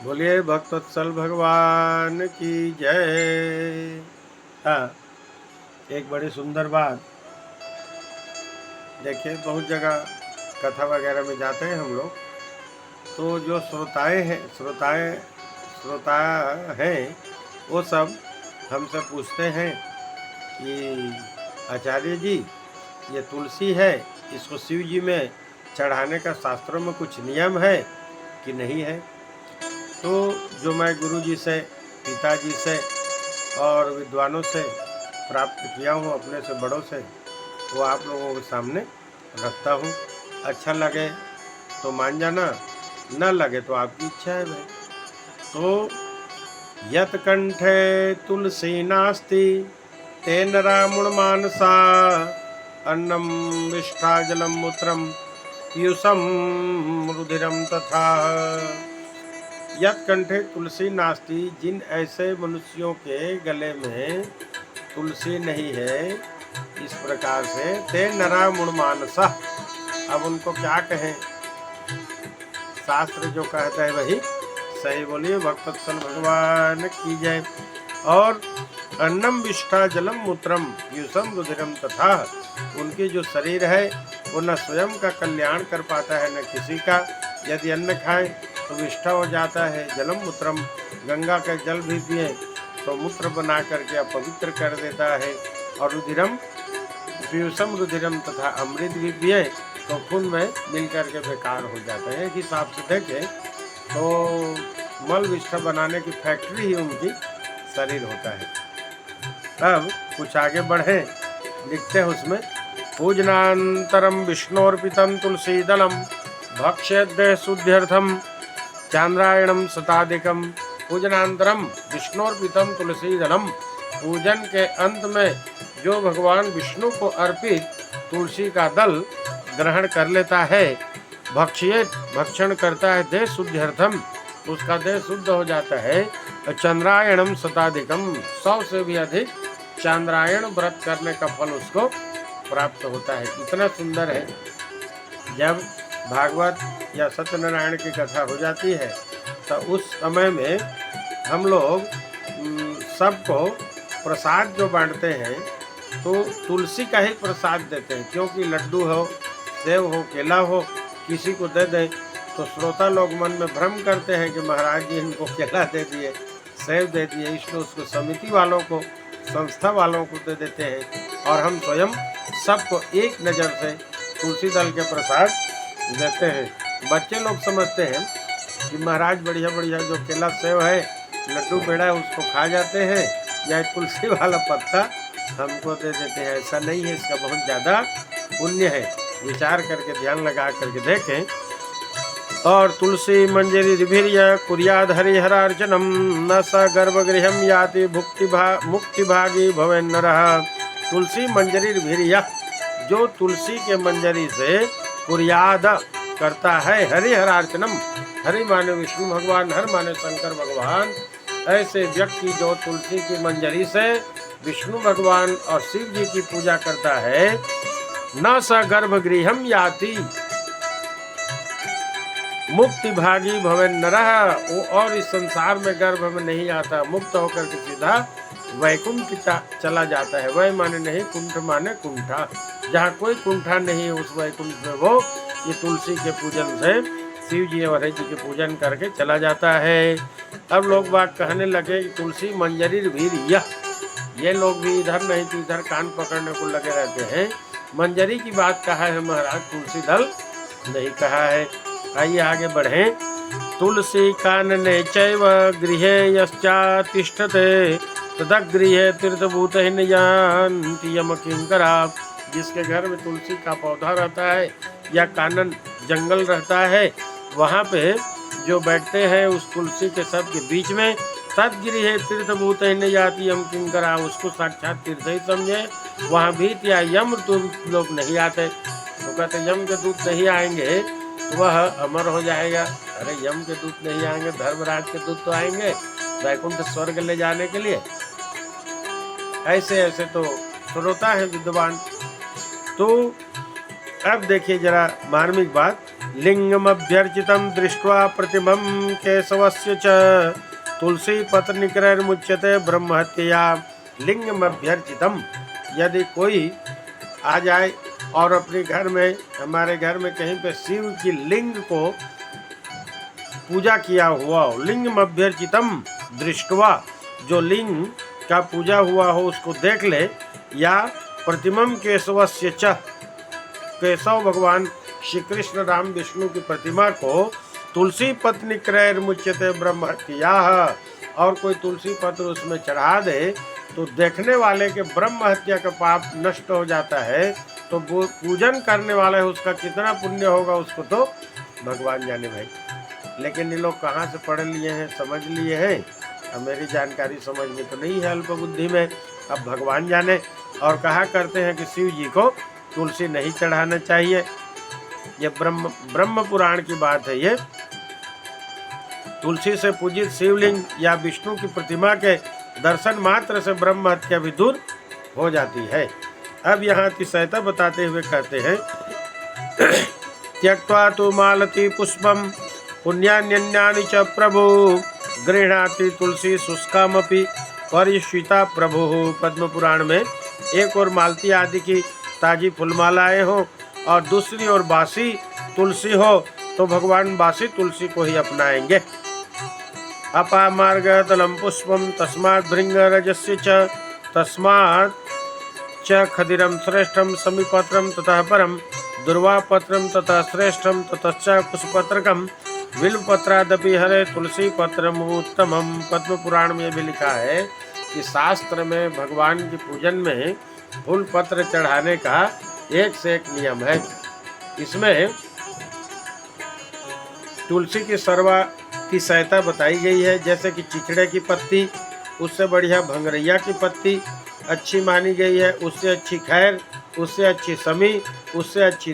बोलिए भक्तवत्सल भगवान की जय। हाँ, एक बड़ी सुंदर बात देखिए, बहुत जगह कथा वगैरह में जाते हैं हम लोग, तो जो श्रोता हैं, वो सब हमसे पूछते हैं कि आचार्य जी, ये तुलसी है, इसको शिव जी में चढ़ाने का शास्त्रों में कुछ नियम है कि नहीं है। तो जो मैं गुरु जी से, पिताजी से और विद्वानों से प्राप्त किया हूँ, अपने से बड़ों से, वो आप लोगों के सामने रखता हूँ। अच्छा लगे तो मान जाना, न लगे तो आपकी इच्छा है भाई। तो यत कंठे तुलसी नास्ति तेन रामुण मानसा अन्नम विष्ठा जलम मूत्रम पीयूषम रुधिरम तथा। यत कंठे तुलसी नास्ति, जिन ऐसे मनुष्यों के गले में तुलसी नहीं है, इस प्रकार से ते नरा मुणमानसा। अब उनको क्या कहें, शास्त्र जो कहता है वही सही। बोलिए भक्तवत्सल भगवान की जय। और अन्नम विष्ठा जलम मूत्रम पीयूषम रुधिरम तथा, उनकी जो शरीर है वो न स्वयं का कल्याण कर पाता है न किसी का। यदि अन्न खाए तो विष्ठा हो जाता है, जलम मूत्रम, गंगा का जल भी पिए तो मूत्र बना करके अपवित्र कर देता है, और रुधिरम पीयूषम रुधिरम तथा अमृत भी पिए तो खून में मिल करके बेकार हो जाता है। एक हिसाब से देखें तो मल विष्ठा बनाने की फैक्ट्री ही उनकी शरीर होता है। अब कुछ आगे बढ़े, लिखते हैं उसमें, पूजनान्तरम विष्णोर्पितं तुलसी दलम भक्ष्यद्देह शुद्ध्यर्थम चांद्रायणम शताधिकम। पूजनान्तरम विष्णोर्पितं तुलसी दलम, पूजन के अंत में जो भगवान विष्णु को अर्पित तुलसी का दल ग्रहण कर लेता है, भक्षण करता है देह शुद्ध्यर्थम, उसका देह शुद्ध हो जाता है। चंद्रायणम शताधिकम, 100 से भी अधिक चांद्रायण व्रत करने का फल उसको प्राप्त होता है। इतना सुंदर है। जब भागवत या सत्यनारायण की कथा हो जाती है तो उस समय में हम लोग सबको प्रसाद जो बांटते हैं तो तुलसी का ही प्रसाद देते हैं, क्योंकि लड्डू हो, सेव हो, केला हो, किसी को दे दें तो श्रोता लोग मन में भ्रम करते हैं कि महाराज जी इनको केला दे दिए, सेव दे दिए, इसलिए उसको समिति वालों को, संस्था वालों को दे देते हैं। और हम स्वयं सबको एक नज़र से तुलसी दल के प्रसाद देते हैं। बच्चे लोग समझते हैं कि महाराज बढ़िया बढ़िया जो केला सेव है, लड्डू पेड़ा है, उसको खा जाते हैं, या तुलसी वाला पत्ता हमको दे देते हैं। ऐसा नहीं है, इसका बहुत ज़्यादा पुण्य है। विचार करके, ध्यान लगा करके देखें। और तुलसी मंजरी भिर्य कुर्याद हरिहरार्चनम न स गर्भगृहम याति मुक्ति भागी भवेन नरः। तुलसी मंजरी भिर्य, जो तुलसी के मंजरी से कुर्याद करता है हरिहरार्चनम, हरि माने विष्णु भगवान, हर माने शंकर भगवान, ऐसे व्यक्ति जो तुलसी की मंजरी से विष्णु भगवान और शिव जी की पूजा करता है, न स गर्भगृहम याति मुक्ति भागी भवेन नरः, वो और इस संसार में गर्भ में नहीं आता, मुक्त होकर के सीधा वैकुंठ चला जाता है। वै माने नहीं, कुंठ माने कुंठा, जहाँ कोई कुंठा नहीं है उस वैकुंठ में वो ये तुलसी के पूजन से शिव जी और हरि जी के पूजन करके चला जाता है। अब लोग बात कहने लगे कि तुलसी मंजरी भीर यह, ये लोग भी इधर नहीं तो इधर कान पकड़ने को लगे रहते हैं। मंजरी की बात कहा है महाराज, तुलसी दल नहीं कहा है। आइए आगे बढ़े। तुलसी कानने चैव गृहे यश्चातिष्ठते तदगृहे तीर्थभूतैः यान्ति यम किंकरा। जिसके घर में तुलसी का पौधा रहता है या कानन जंगल रहता है, वहाँ पे जो बैठते हैं उस तुलसी के सब के बीच में, तदगृहे तीर्थभूतैः याति यम किंकरा, उसको साक्षात तीर्थ ही समझे। वहाँ भी या यम दूत लोग नहीं आते, तो कहते यम के दूत नहीं आएंगे वह अमर हो जाएगा। अरे यम के दूत नहीं आएंगे, धर्मराज के दूत तो आएंगे वैकुंठ स्वर्ग ले जाने के लिए। ऐसे ऐसे तो श्रोता है विद्वान। तो अब देखिए जरा मार्मिक बात, लिंगमभ्यर्चितं दृष्ट्वा प्रतिमं केशवस्य च तुलसी पत्रनिकरैर्मुच्यते ब्रह्महत्या। लिंगमभ्यर्चितम, यदि कोई आ जाए और अपने घर में, हमारे घर में कहीं पे शिव की लिंग को पूजा किया हुआ हो, लिंगमभ्यर्चितम दृष्ट्वा, जो लिंग का पूजा हुआ हो उसको देख ले, या प्रतिमम केशवस्य च, केशव भगवान श्री कृष्ण राम विष्णु की प्रतिमा को तुलसी पत्नी क्रैर्मुच्यते ब्रह्महत्या, और कोई तुलसी पत्र उसमें चढ़ा दे तो देखने वाले के ब्रह्म हत्या का पाप नष्ट हो जाता है। तो वो पूजन करने वाला है उसका कितना पुण्य होगा उसको तो भगवान जाने भाई। लेकिन ये लोग कहाँ से पढ़ लिए हैं, समझ लिए हैं, अब मेरी जानकारी समझ में तो नहीं है, अल्प बुद्धि में, अब भगवान जाने। और कहा करते हैं कि शिव जी को तुलसी नहीं चढ़ाना चाहिए, ये ब्रह्म पुराण की बात है। ये तुलसी से पूजित शिवलिंग या विष्णु की प्रतिमा के दर्शन मात्र से ब्रह्म हत्या भी दूर हो जाती है। अब यहाँ अतिशयता बताते हुए कहते हैं त्यक्त्वा तु मालती पुष्पम पुण्यान्यन्यानि च प्रभु गृह्णाति तुलसी शुष्कामपि परिष्विता प्रभु। पद्म पुराण में एक और मालती आदि की ताजी फूलमालाएं हो और दूसरी ओर बासी तुलसी हो तो भगवान बासी तुलसी को ही अपनाएंगे। अपामार्ग तलम पुष्पम तस्मात् भृंगरजस्य च तस्मात् च खदिरम श्रेष्ठम समीपत्रम ततः परम दुर्वापत्रम ततः श्रेष्ठम ततश्च कुशपत्रकम बिल्वपत्रादपि हरे तुलसी पत्रम उत्तमम। पद्म पुराण में भी लिखा है कि शास्त्र में भगवान की पूजन में फूल पत्र चढ़ाने का एक से एक नियम है। इसमें तुलसी की सर्वातिशयता बताई गई है, जैसे कि चिचड़े की पत्ती उससे बढ़िया भंगरैया की पत्ती अच्छी मानी गई है, उससे अच्छी खैर, उससे अच्छी समी, उससे अच्छी